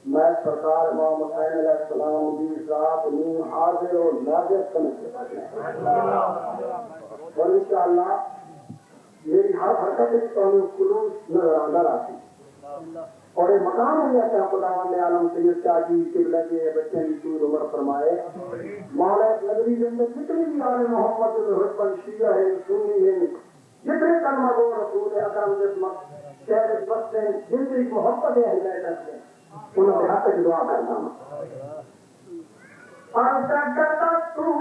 मैं सरकार इमाम हुसैन अलैहिस्सलाम की ज़ात नीम हाजिर और नाज़िर समझ और इंशाअल्लाह मेरी हर हरकत तो खुलूस नजर अंदर आती और ये मकाम हो जाता है खुदावंद आलम सैयद शाजी किबला के बच्चे की सूद उमर फरमाए मौला नबी के अंदर जितनी भी आले मोहम्मद रुतबा शिया है सुन्नी है जितने कलमा गो रसूल अकरम जिस्मत शहर बस्ते जिनकी मोहब्बत है हिदायत है उन्होंने हक की दुआ करना तू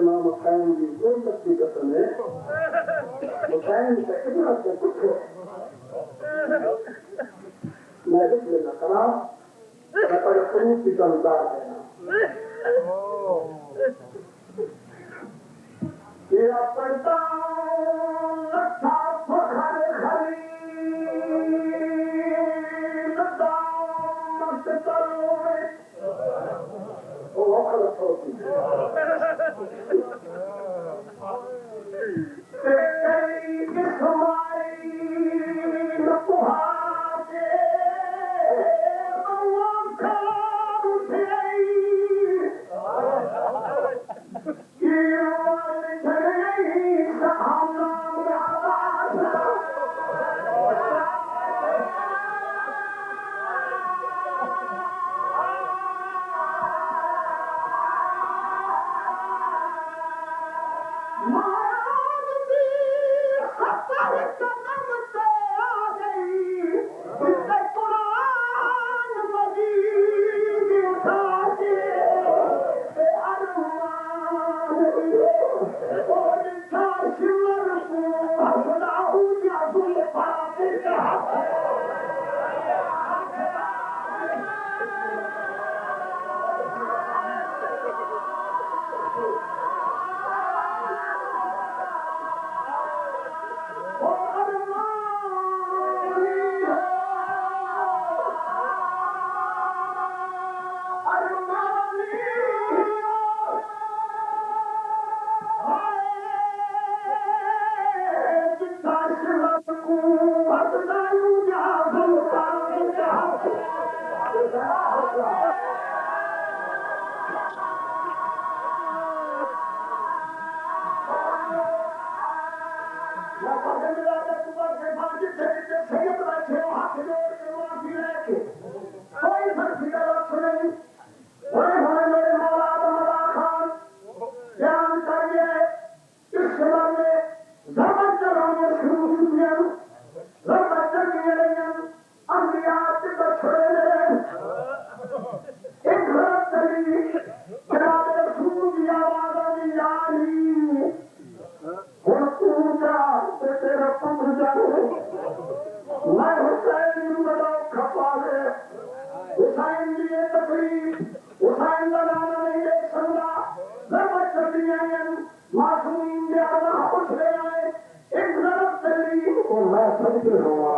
इमाम हुसैन की कोई सच्ची कसम है हुसैन से इतना से कुछ मैं लिख लेना करा मैं पर सबूत की संसार देना तेरा पड़ता अच्छा फखर खरीद दामत तरोए वो गलत होती है ये तकलीफ हुसैन का नाम नहीं देख सकता जब चलिए मासूम ज्यादा कुछ ले आए एक तरफ चली और मैं सदके हुआ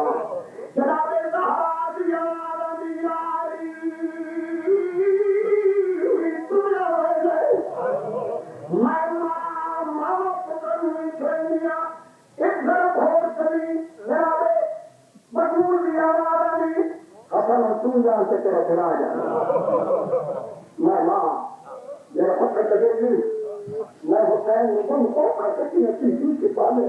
जनाबे ज़हरा दिया यारी दुनिया हो गए मैं मां पुत्र हुई छोड़िया एक तरफ और चली जनाबे मजबूर दिया यारी हसन तू जान से तेरा खुदा जा मैं मां मेरा पुत्र कभी मैं हुसैन निगम को प्रकृति अपनी जीव के पाले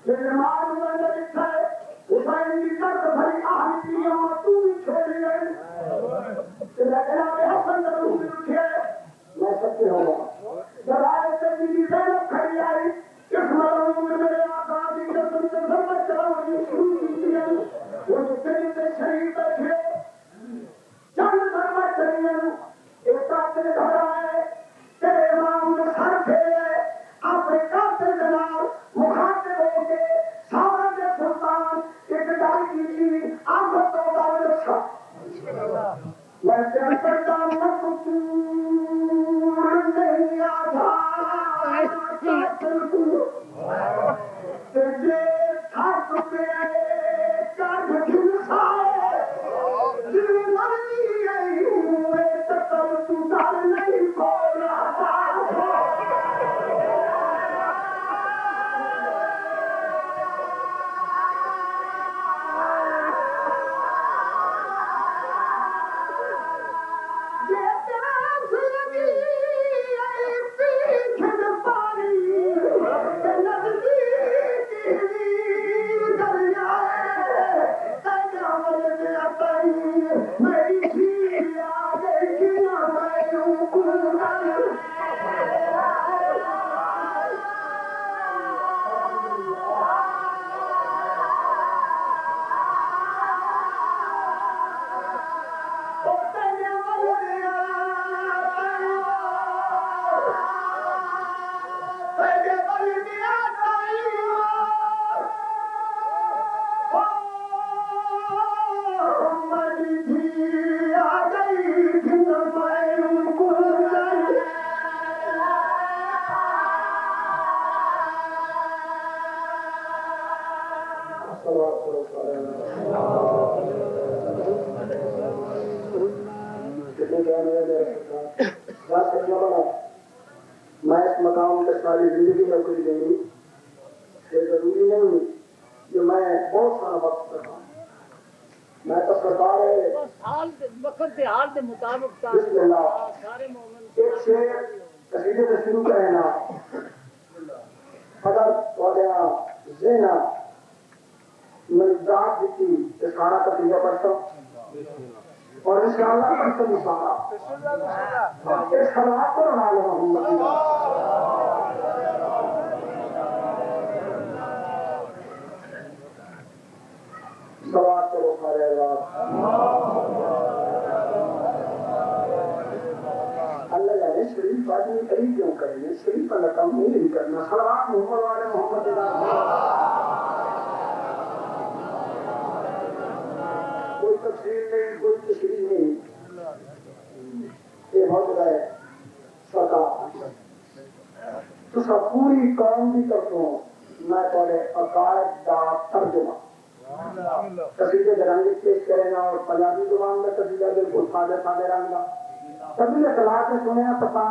मेरे मां ने लिखा है हुसैन की दर्द भरी आहती और तू भी छोड़ी है लेकिन आगे हसन जरूर उठे मैं सत्य होगा जब आए तेरी की ज़ैनब खड़ी आई इस मरहूम में मेरे आका की कसम से समझ चलाऊंगी शुरू की है वो जो तेरी से शरीर बैठे चंद धर्म चलिए एक रास्ते घर आए तेरे इमाम ने सर फेरे अपने काते जनाब मुखातिब होके सावरन के सुल्तान एक गाड़ी की थी आंखों को उतार रखा मैं तेरे करता मकसूर नहीं आता तेरे खास पे काट खिलसाए दिल मरनी आई हुए तकल तू डाल नहीं खोला मैं इस मकाम पे सारी जिंदगी नौकरी देंगी ये जरूरी नहीं कि मैं बहुत सारा वक्त रहा मैं तो सरकार हाल के मुताबिक सारे मोमिन एक शेर कसीदे से शुरू करें ना अगर वगैरह जेना मिर्जात की इशारा कसीदा पढ़ता और इंशाअल्लाह पढ़ता इशारा इस सलाह पर हाल मोहम्मद सवाल करो सारे अल्लाह जाने शरीफ आदमी करीब क्यों करेंगे शरीफ अल्लाह कम नहीं करना सलावत मोहम्मद वाले मोहम्मद कोई तफसीर नहीं कोई तशरीह नहीं ये बहुत है सरकार तो सब पूरी कौम की तरफों मैं थोड़े अकायद का तर्जुमा कसीदे रंग पेश करेगा और पंजाबी जुबान में कसीदा बिल्कुल सादे सादे रंग का सभी इतला के सुने पता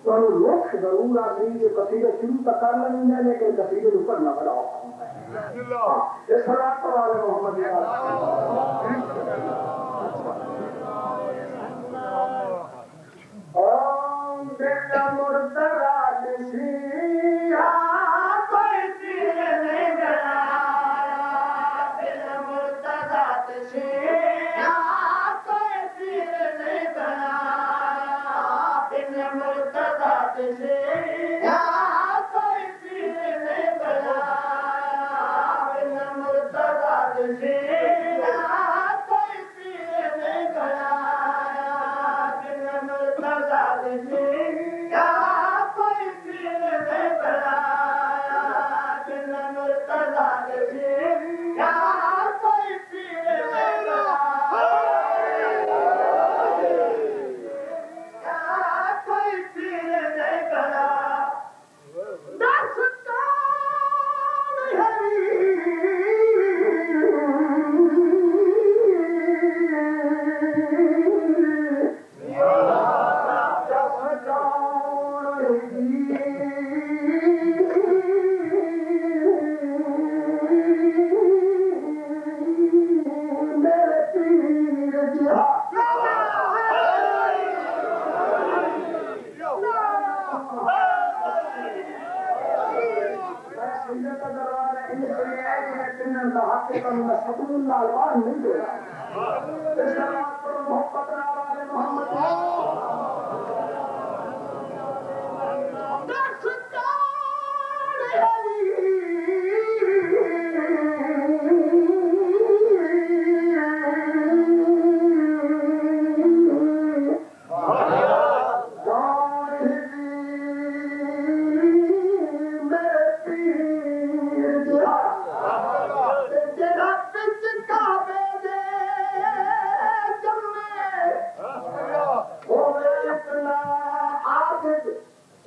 तो लोग जरूर आदमी जो कसीदे शुरू तक कर लेंगे लेकिन कसीदे ऊपर न बढ़ाओ इस सलात वाले मोहम्मद ओम बिल्ला मुर्तजा दिसिया कोई तीर नहीं गया बिल्ला मुर्तजा दिसिया कोई तीर नहीं गया बिल्ला मुर्तजा दिसिया कोई तीर नहीं गया बिल्ला मुर्तजा दिसिया कोई का दरवाजा इसलिए है कि मैं तिन्न दहाके का मैं सकून लालवान नहीं दे रहा इस बात पर मोहब्बत वाले मोहम्मद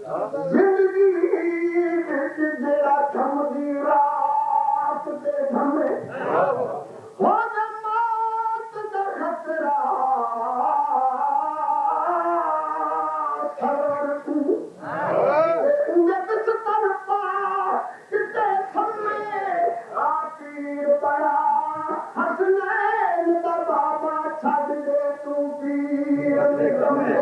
जिंदगी विच जेड़ा थमदी रात ते थमे हो मौत दा खतरा सरवर तू जब तरफा किते थमे आतीर बड़ा हसनैन दा बाबा छड़ दे तू पीर निकमे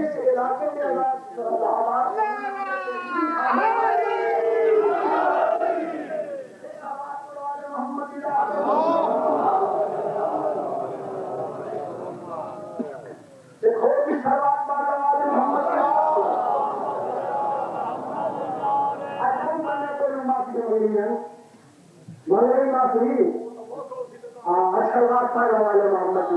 इस इलाके में देखो कि शर्वात वाले मोहम्मद मैंने कोई माफी नहीं है मगर माफी शर्वात वाले मोहम्मद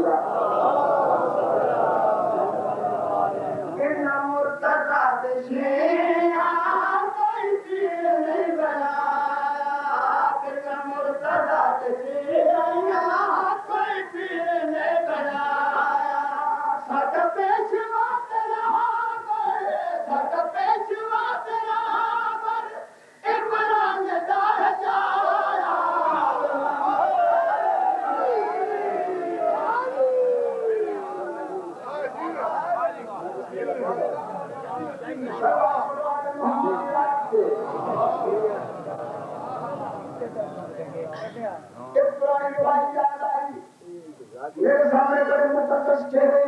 मेरे सामने बड़े मुकद्दस चेहरे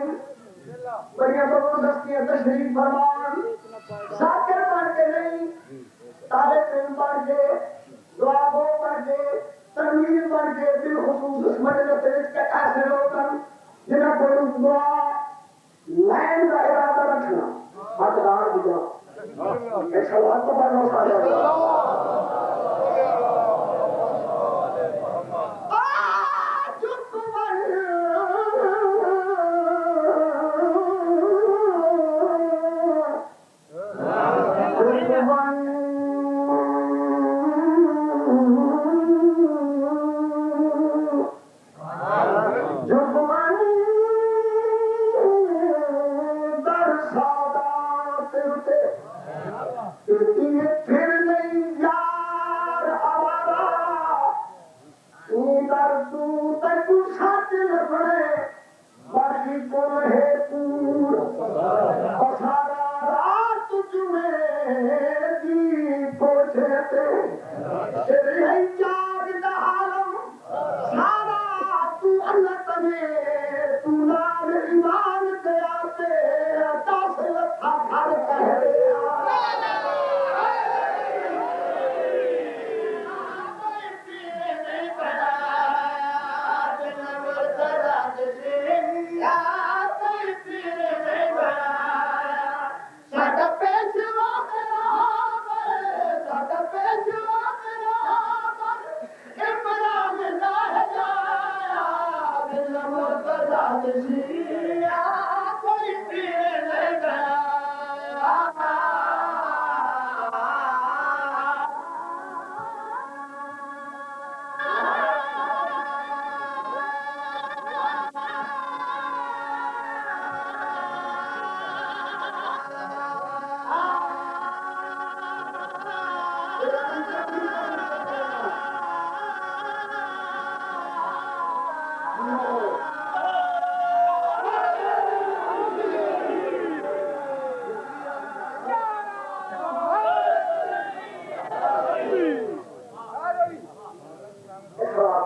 बढ़िया जबरदस्ती तशरीफ फरमान जाकिर बन के नहीं ताले प्रेम बन के दुआ गो बन के तमीर बन के बिलखुसूस इस मजलिस के ऐसे लोग जिन्हें कोई दुआ लाइन का इरादा रखना हकदार दिया ऐसा बात तो पढ़ना सारा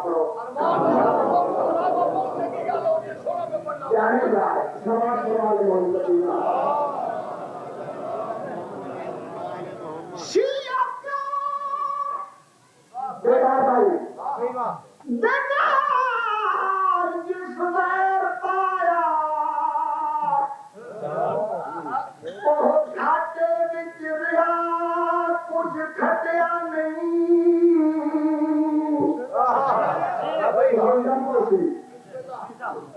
पढ़ो जाने जाए समाज वाले मोहम्मद बेकार भाई बेकार जिस वैर पाया ਉਹ ਘਾਟੇ ਵਿੱਚ ਰਿਹਾ ਕੁਝ ਖਟਿਆ ਨਹੀਂ ਬਈ ਹੁਣ ਜੰਮੋ ਸੀ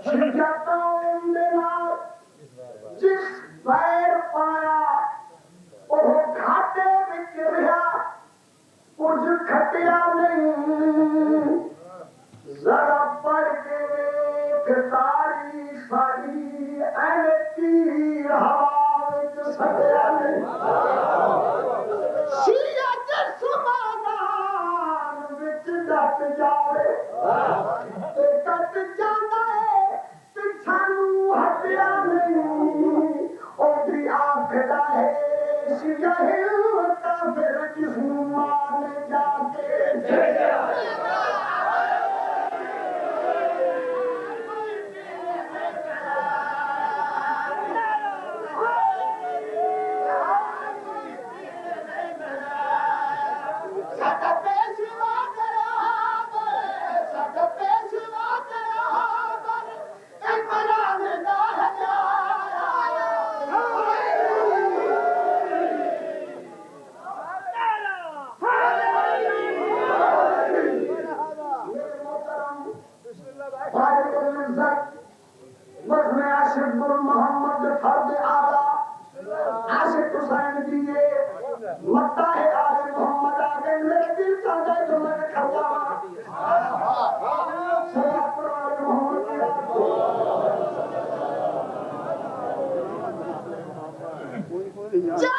ਸ਼ਿਕਾਇਤਾਂ ਦੇ ਨਾਲ ਜਿਸ ਵੈਰ ਪਾਇਆ ਉਹ ਘਾਟੇ ਵਿੱਚ ਰਿਹਾ ਕੁਝ ਖਟਿਆ ਨਹੀਂ ਜ਼ਰਾ ਪੜ ਕੇ ਵੇਖ ਤਾਰੀ ਸਾਡੀ ਐਨਕੀ ਹਵਾ ਸਤਿਆ ਨਹੀਂ ਸ਼ੀਆ ਜਸਮਾਨ ਵਿੱਚ ਡਟ ਜਾਵੇ ਤੇ ਕੱਟ ਜਾਂਦਾ ਏ ਪਿੱਛਾ ਨੂੰ ਹਟਿਆ ਨਹੀਂ ਉਹਦੀ ਆਂਖ ਦਾ ਹੈ ਸ਼ੀਆ ਹਿਲਤਾ ਫਿਰ ਜਿਸ ਨੂੰ ਮਾਰ ਜਾ ਕੇ ਛੇੜਿਆ मोहम्मद फर्द आला आशिक हुसैन दिए मत्ता है आले मोहम्मद आगे मेरे दिल का जाए तो मैंने खड़ा सलाम पर मोहम्मद जा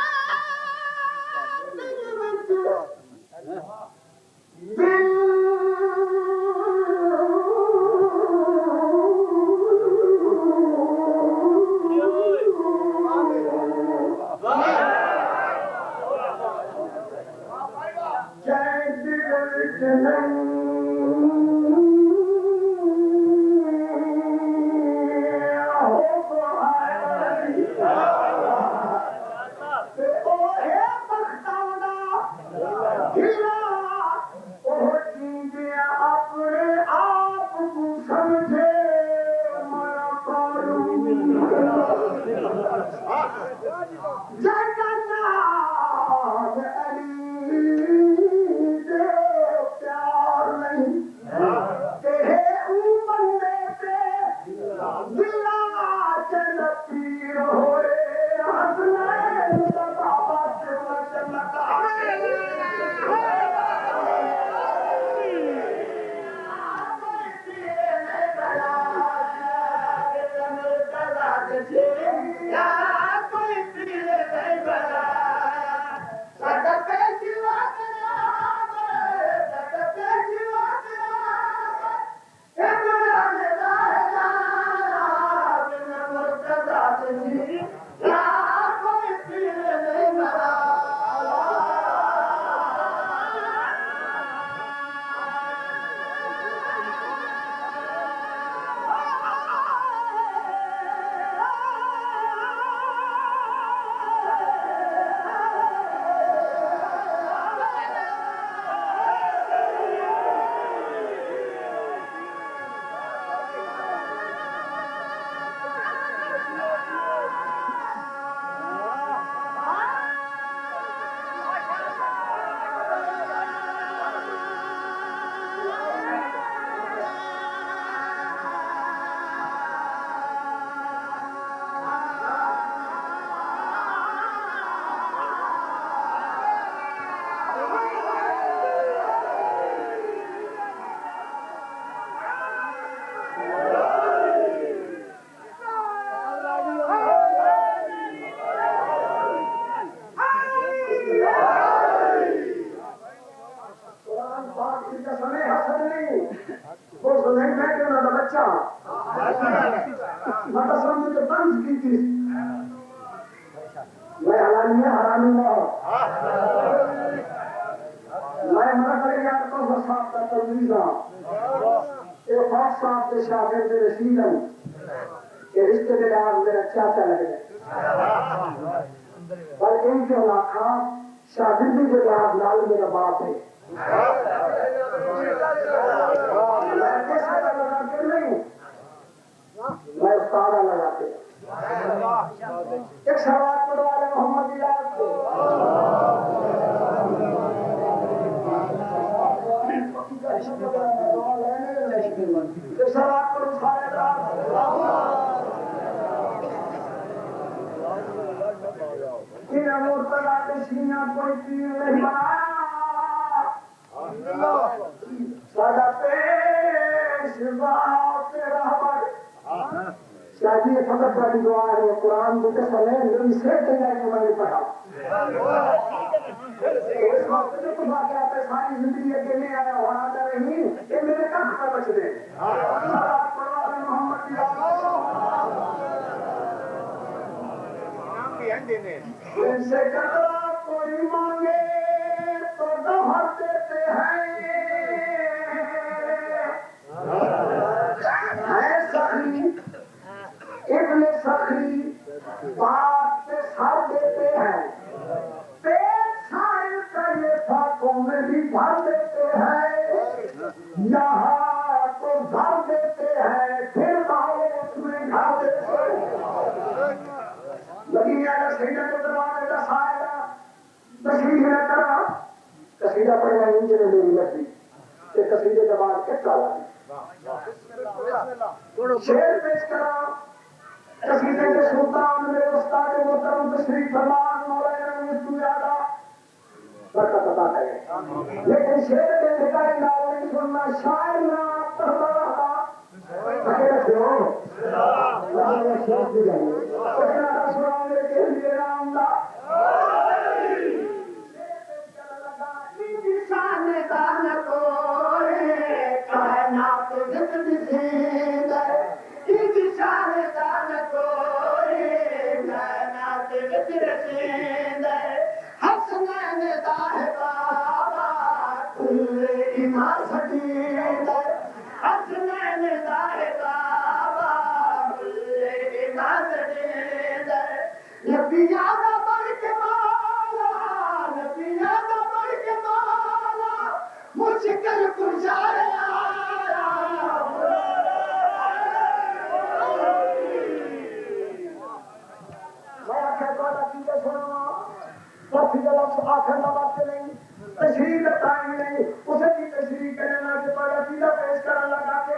मैं हलाली में हरामी ना मैं मना करेगा तो साफ का तमीज़ ये खास साहब के शागिर्द रशीद हैं ये रिश्ते के लिहाज मेरा चाचा लग गए पर इनके लाखा शागिर्दी के लिहाज लाल मेरा बाप है मैं उस्तादा लगा के एक सवाल पढ़वा रहे मोहम्मद इलाज को एक सवाल पढ़ो सारे इन मुर्तजा के सीना कोई पीर नहीं बनाया सादा पेशवा तेरा हमारे शादी फकत वाली दुआ है कुरान की कसम है नबी से तैयार को मैंने पढ़ा इस वक्त जो तुम आके आते सारी जिंदगी अकेले आया वहां आता नहीं ये मेरे कहाँ पर बच गए सलात पढ़ो अरे मोहम्मद इनसे कतरा कोई मांगे तो गौहर देते हैं सखी इब्ने सखी बात से सर देते हैं पेट साइल का ये फाकों में भी भर देते हैं यहाँ तो भर देते हैं फिर बाहों उसमें घर देते हैं लगी है कसीदा के दरबार का सायला तस्वीर में करा कसीदा पढ़ना नीचे में मेरी मर्जी ये कसीदे के बाद क्या काला शेर पेश करा कसीदे के सुल्तान मेरे उस्ताद मोहतरम तशरीफ फरमान मौलाना मुस्तफा बरकत अता करे लेकिन शेर के ठिकाने ना नहीं सुनना शायर ना पढ़वा अकेला क्यों मैं शेर भी जाऊं कहना सुनाने के लिए राम दा शान दान को कायनात जित दिसेंद की शान दान को कायनात जित दिसेंद हसनैन दाह बाबा कुल ईमान सदीद हसनैन दाह बाबा कुल ईमान सदीद नबिया दा बढ़ के माला नबिया दा बढ़ के माला मुश्किल गुजार आया मैं आखिर वाला चीजें सुनना काफी लफ्ज आखिर नवाज से नहीं तशरीह टाइम नहीं उसे भी तशरीह करना के बाद चीजें पेश करने लगा के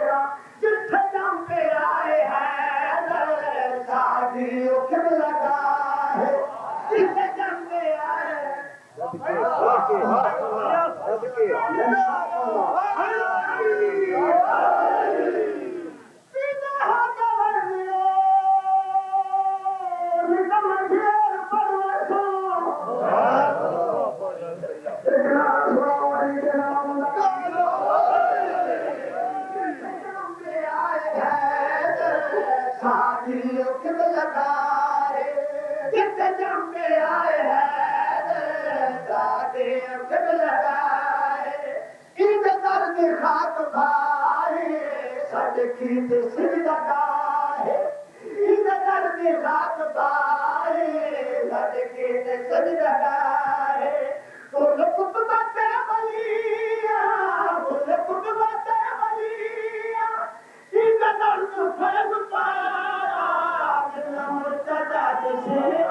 जिथे नाम पे आए हैं शादियों के लगा है जिथे नाम पे आए खाक भाई सड़की ते सिर लगा है इन दर्द खाक भाई सड़की ते सिर लगा है कुल कुतबत बलिया कुल कुतबत बलिया इन दर्द फैल पाया बिना मुर्तजा से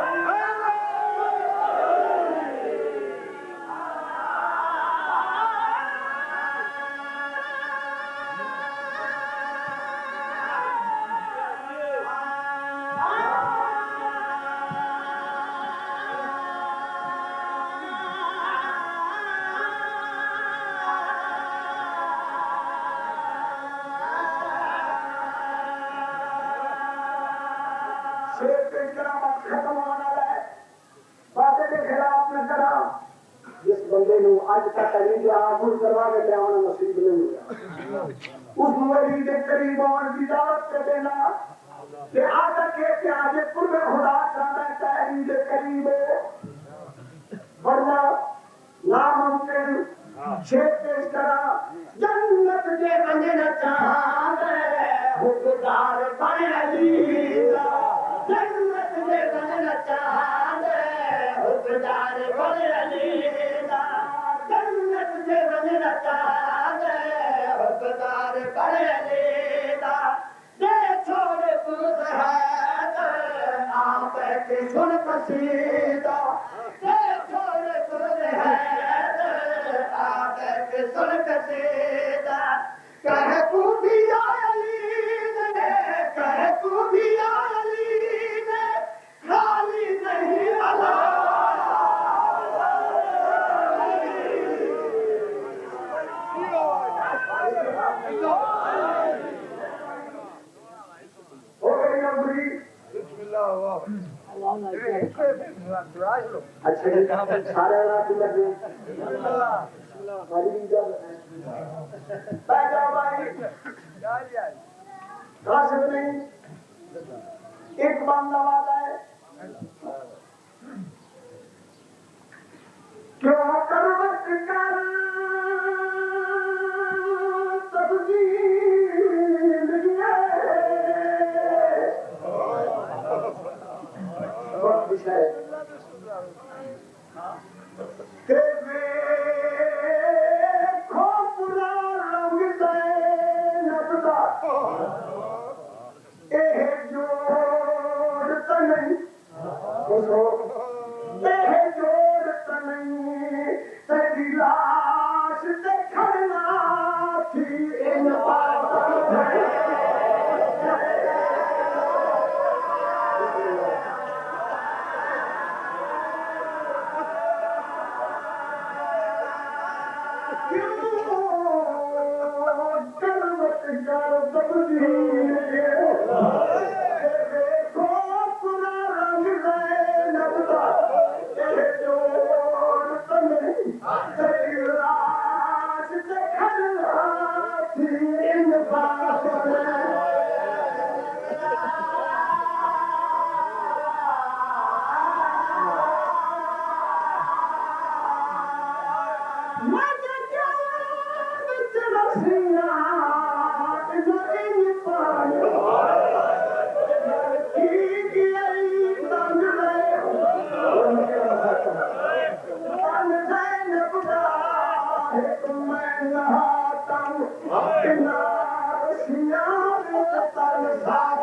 आज तक अली आखुर करवा के लियाना नसीब नहीं हुआ उस वली के करीब आने की दावत के देना कि आकर के आज कुर्ब खुदा चाहता है तहरीर के करीब बढ़ना नामुमकिन शेर पेश करा जन्नत के वंजन चांद हुकदार बन अलीदा जन्नत के वंजन चांद हुकदार बन अलीदा जन्नत के वंजन चांद हुकदार बन अलीदा दे छोड़ पुरुष है आप के सुन कसीदा दे छोड़ पुरुष है आप के सुन कसीदा कह तू भी अली ने कह तू भी अली ने खाली नहीं अला हो गई नौकरी अच्छा ये कहाँ पर सारे रात लगे हमारी भी जब बैठ जाओ भाई कहाँ से नहीं एक बाम नवाज है क्यों करवट कर सब्जी विषय खोपरा रंग नबका जोड़ तनई जोड़ तनई तेरी लाश देखना थी इन I'm